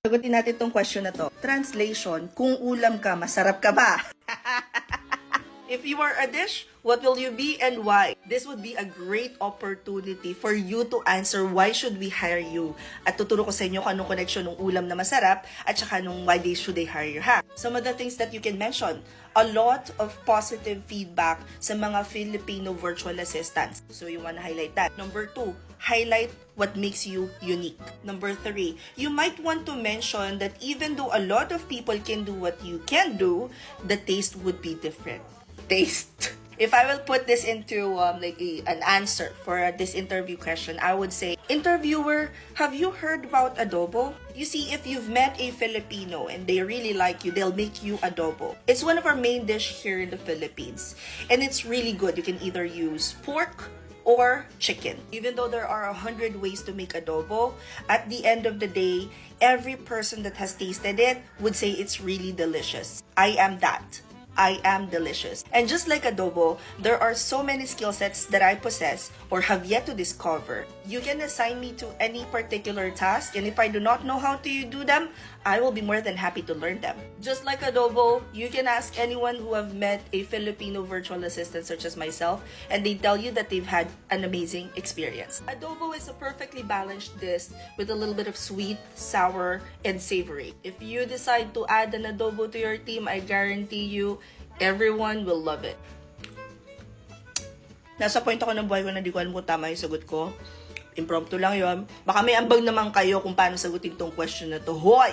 Sagutin natin tong question na to. Translation, kung ulam ka, masarap ka ba? If you are a dish, what will you be and why? This would be a great opportunity for you to answer why should we hire you. At tuturo ko sa inyo kung anong connection ng ulam na masarap at saka nung why they should they hire you. Some of the things that you can mention. A lot of positive feedback sa mga Filipino virtual assistants. So you want to highlight that. Number 2, highlight what makes you unique. Number 3, you might want to mention that even though a lot of people can do what you can do, the taste would be different. Taste. If I will put this into an answer for this interview question, I would say, interviewer, have you heard about adobo? You see, if you've met a Filipino and they really like you, they'll make you adobo. It's one of our main dish here in the Philippines. And it's really good. You can either use pork or chicken. Even though there are 100 ways to make adobo, at the end of the day, every person that has tasted it would say it's really delicious. I am that. I am delicious. And just like adobo, there are so many skill sets that I possess or have yet to discover. You can assign me to any particular task, and if I do not know how to do them, I will be more than happy to learn them. Just like adobo, you can ask anyone who have met a Filipino virtual assistant such as myself, and they tell you that they've had an amazing experience. Adobo is a perfectly balanced dish with a little bit of sweet, sour, and savory. If you decide to add an adobo to your team, I guarantee you, everyone will love it. Nasa point ako ng buhay ko na di ko alam kung tama yung sagot ko. Impromptu lang yon. Baka may ambag naman kayo kung paano sagutin tong question na to. Hoy!